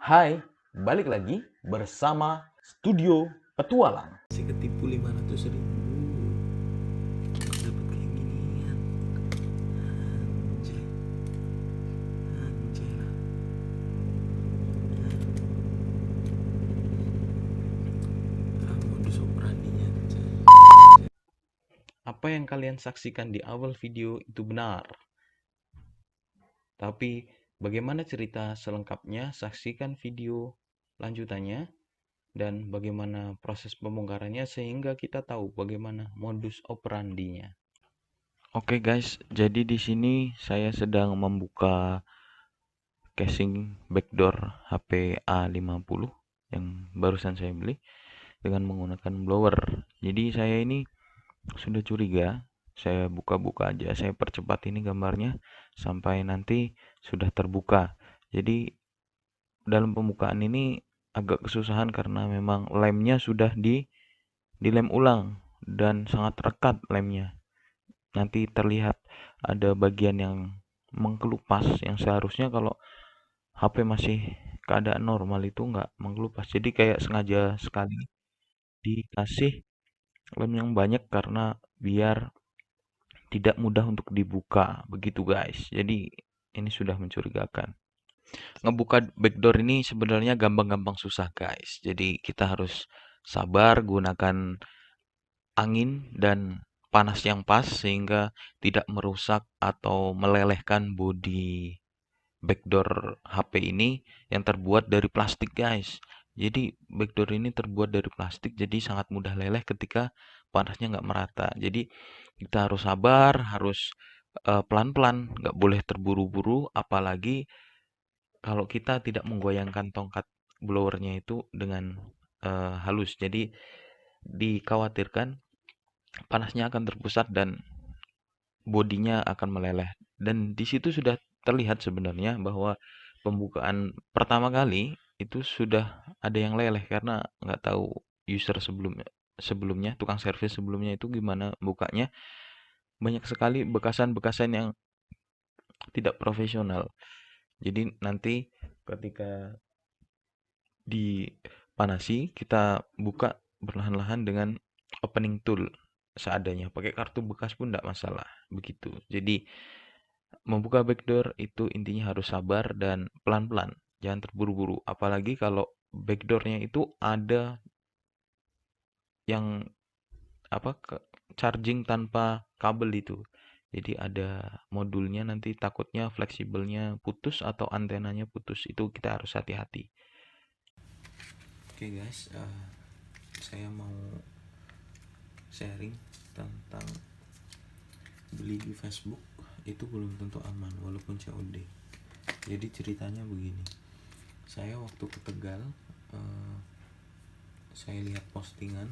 Hai, balik lagi bersama Studio Petualang. Si ketipu 500.000 dapat kayak ginian. Anjay, anjay lah. Modus operandinya anjay. Apa yang kalian saksikan di awal video itu benar. Tapi bagaimana cerita selengkapnya? Saksikan video lanjutannya dan bagaimana proses pembongkarannya sehingga kita tahu bagaimana modus operandinya. Oke guys, jadi di sini saya sedang membuka casing backdoor HP A50 yang barusan saya beli dengan menggunakan blower. Jadi saya ini sudah curiga, saya buka-buka aja, saya percepat ini gambarnya sampai nanti sudah terbuka. Jadi dalam pembukaan ini agak kesusahan karena memang lemnya sudah dilem ulang dan sangat rekat lemnya. Nanti terlihat ada bagian yang mengkelupas yang seharusnya kalau HP masih keadaan normal itu nggak mengkelupas. Jadi kayak sengaja sekali dikasih lem yang banyak karena biar tidak mudah untuk dibuka begitu guys. Jadi ini sudah mencurigakan. Ngebuka backdoor ini sebenarnya gampang-gampang susah guys. Jadi kita harus sabar, gunakan angin dan panas yang pas sehingga tidak merusak atau melelehkan bodi backdoor HP ini yang terbuat dari plastik guys. Jadi backdoor ini terbuat dari plastik jadi sangat mudah leleh ketika panasnya nggak merata. Jadi kita harus sabar, harus pelan-pelan, nggak boleh terburu-buru, apalagi kalau kita tidak menggoyangkan tongkat blowernya itu dengan halus. Jadi dikhawatirkan panasnya akan terpusat dan bodinya akan meleleh. Dan di situ sudah terlihat sebenarnya bahwa pembukaan pertama kali itu sudah ada yang leleh karena nggak tahu user sebelumnya tukang servis sebelumnya itu gimana bukanya, banyak sekali bekasan-bekasan yang tidak profesional. Jadi nanti ketika dipanasi kita buka perlahan-lahan dengan opening tool seadanya, pakai kartu bekas pun tidak masalah begitu. Jadi membuka backdoor itu intinya harus sabar dan pelan-pelan, jangan terburu-buru. Apalagi kalau backdoornya itu ada yang apa charging tanpa kabel itu. Jadi ada modulnya, nanti takutnya fleksibelnya putus atau antenanya putus. Itu kita harus hati-hati. Oke guys, saya mau sharing tentang beli di Facebook itu belum tentu aman walaupun COD. Jadi ceritanya begini, saya waktu ke Tegal, saya lihat postingan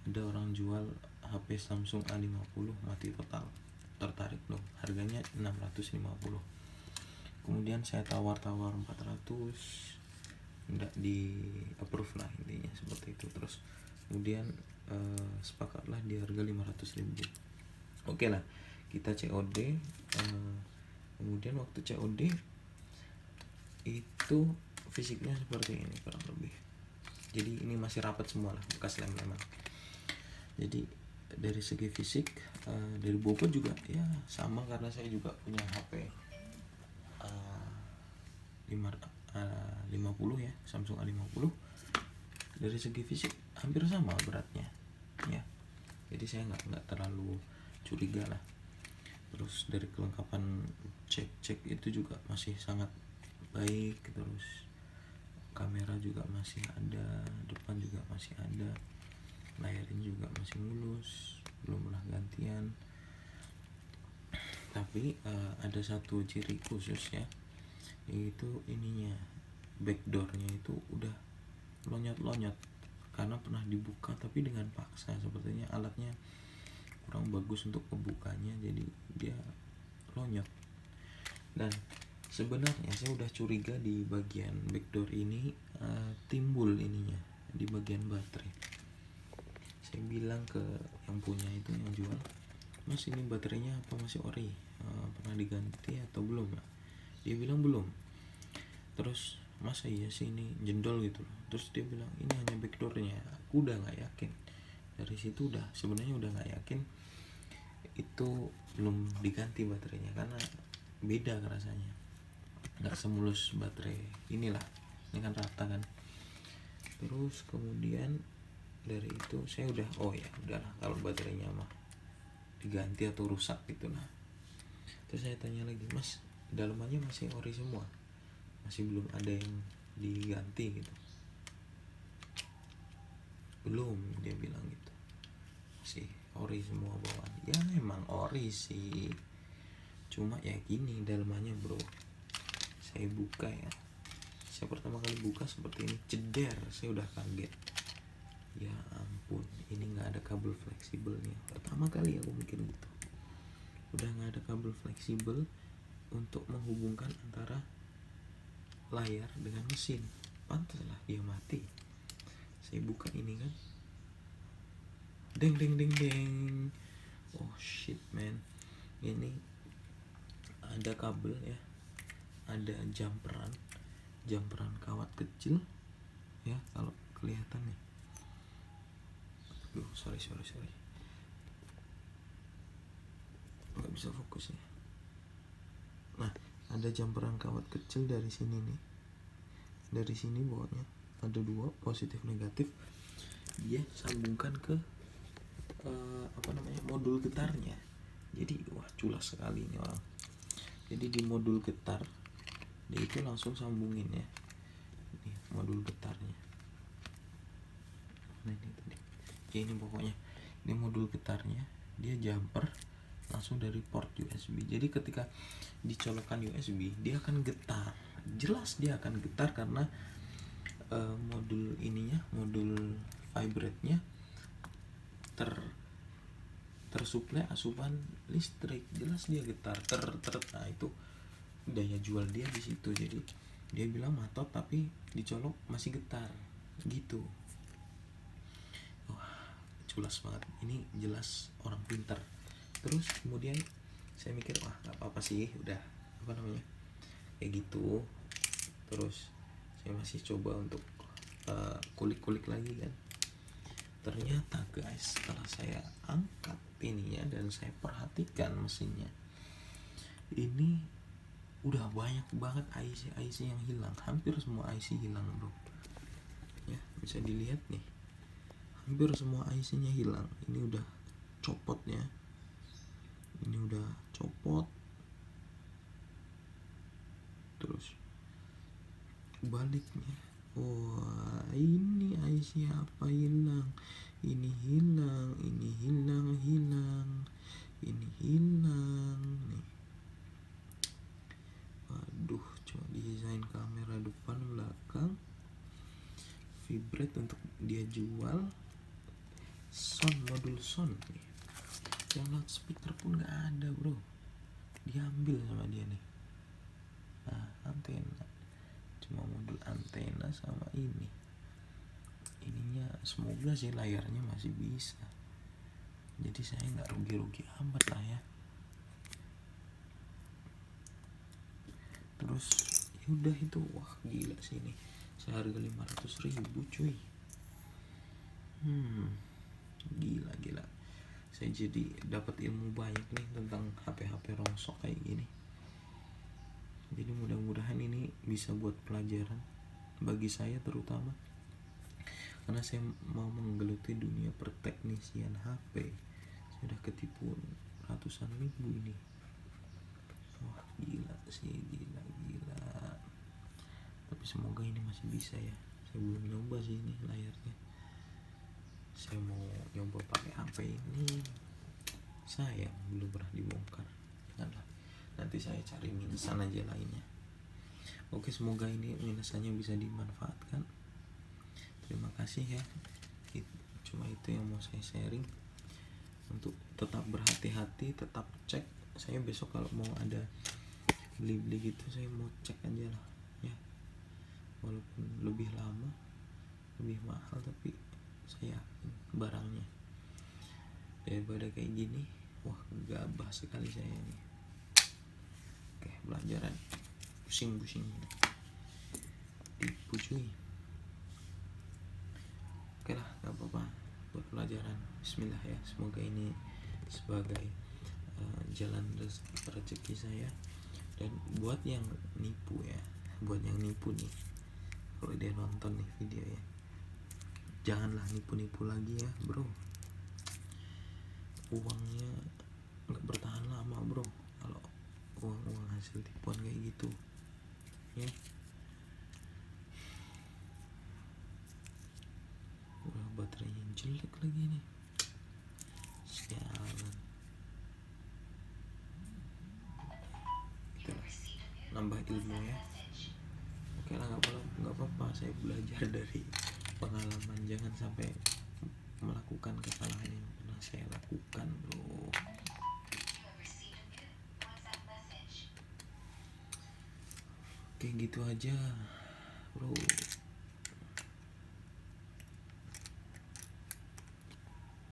ada orang jual HP Samsung A50 mati total. Tertarik dong, harganya 650. Kemudian saya tawar-tawar 400, enggak di approve lah, intinya seperti itu. Terus kemudian sepakatlah di harga 500.000. Oke lah, kita COD. Kemudian waktu COD itu fisiknya seperti ini kurang lebih. Jadi ini masih rapat semua lah, bekas lem-leman. Jadi dari segi fisik, dari bobot juga ya sama karena saya juga punya HP 50 ya, Samsung A50. Dari segi fisik hampir sama beratnya ya. Jadi saya nggak terlalu curiga lah. Terus dari kelengkapan cek itu juga masih sangat baik. Terus kamera juga masih ada, depan juga masih ada, layarnya juga masih mulus, belum pernah gantian. Tapi ada satu ciri khusus ya, yaitu ininya, backdoornya itu udah lonyot-lonyot karena pernah dibuka tapi dengan paksa. Sepertinya alatnya kurang bagus untuk membukanya, jadi dia lonyot. Dan sebenarnya saya udah curiga di bagian backdoor ini timbul ininya di bagian baterai. Saya bilang ke yang punya itu, yang jual, mas ini baterainya apa masih ori, pernah diganti atau belum ya? Dia bilang belum. Terus masa iya sih ini jendol gitu loh. Terus dia bilang ini hanya backdoornya. Aku udah nggak yakin, dari situ udah sebenarnya udah nggak yakin itu belum diganti baterainya, karena beda rasanya, nggak semulus baterai inilah, ini kan rata kan. Terus kemudian dari itu saya udah oh ya udahlah kalau baterainya mah diganti atau rusak gitu. Nah terus saya tanya lagi, mas dalamannya masih ori semua, masih belum ada yang diganti gitu? Belum, dia bilang gitu, masih ori semua bawaan. Ya emang ori sih, cuma ya gini dalamannya bro. Saya buka ya, saya pertama kali buka seperti ini, ceder, saya udah kaget. Ya ampun, ini nggak ada kabel fleksibelnya. Pertama kali aku mikir gitu, udah nggak ada kabel fleksibel untuk menghubungkan antara layar dengan mesin. Pantaslah dia mati. Saya buka ini kan, deng deng deng deng. Oh shit man, ini ada kabel ya, ada jumperan kawat kecil ya, kalau kelihatan nih. Duh, sorry nggak bisa fokus ya. Nah ada jumperan kawat kecil dari sini nih, dari sini bawahnya ada dua, positif negatif. Dia sambungkan ke modul getarnya. Jadi wah culas sekali ini orang. Jadi di modul getar dia itu langsung sambungin ya, ini modul getarnya. Nah ini tadi ya, ini pokoknya ini modul getarnya, dia jumper langsung dari port USB. Jadi ketika dicolokkan USB dia akan getar, jelas dia akan getar karena modul ininya, modul vibrate-nya tersuplai asupan listrik, jelas dia getar nah itu daya jual dia di situ. Jadi dia bilang matot tapi dicolok masih getar gitu. Wah culas banget, ini jelas orang pintar. Terus kemudian saya mikir wah nggak apa-apa sih, udah kayak gitu. Terus saya masih coba untuk kulik-kulik lagi kan. Ternyata guys, setelah saya angkat ininya dan saya perhatikan mesinnya, ini udah banyak banget IC yang hilang. Hampir semua IC hilang bro ya, bisa dilihat nih, hampir semua IC nya hilang. Ini udah copot ya, ini udah copot. Terus baliknya, wah ini IC apa hilang, ini hilang, ini hilang, ini hilang nih. Waduh, cuma desain kamera depan belakang, vibrate untuk dia jual, modul sound nih, yang loudspeaker pun nggak ada bro, diambil sama dia nih. Nah antena, cuma modul antena sama ininya. Semoga sih layarnya masih bisa, jadi saya nggak rugi amat lah ya. Terus yaudah itu, wah gila sih ini, seharga 500.000 cuy. Gila saya jadi dapat ilmu banyak nih tentang HP rongsok kayak gini. Jadi mudah-mudahan ini bisa buat pelajaran bagi saya terutama, karena saya mau menggeluti dunia perteknisian HP. Saya udah ketipu ratusan ribu ini. Wah gila sih, gila. Tapi semoga ini masih bisa ya. Saya belum nyoba sih ini layarnya. Saya mau nyoba pakai HP ini, sayang belum pernah dibongkar. Janganlah, nanti saya cari minusan aja lainnya. Oke, semoga ini minusannya bisa dimanfaatkan. Terima kasih ya. Cuma itu yang mau saya sharing. Untuk tetap berhati-hati, tetap cek. Saya besok kalau mau ada beli gitu, saya mau cek aja lah ya. Walaupun lebih lama, lebih mahal, tapi saya yakin barangnya. Daripada kayak gini, wah gabah sekali saya ini. Oke, pelajaran pusing nipu cuy. Oke lah, gak apa-apa, buat pelajaran. Bismillah ya, semoga ini sebagai jalan rezeki saya. Dan buat yang nipu ya, buat yang nipu nih, kalau dia nonton nih video ya, janganlah nipu-nipu lagi ya bro. Uangnya nggak bertahan lama bro kalau uang hasil tipuan kayak gitu ya. Udah baterainya jelek lagi nih, sialan. Itulah, nambah ilmu ya. Oke lah, nggak apa-apa, saya belajar dari pengalaman. Jangan sampai melakukan kesalahan yang pernah saya lakukan bro. Kayak gitu aja bro.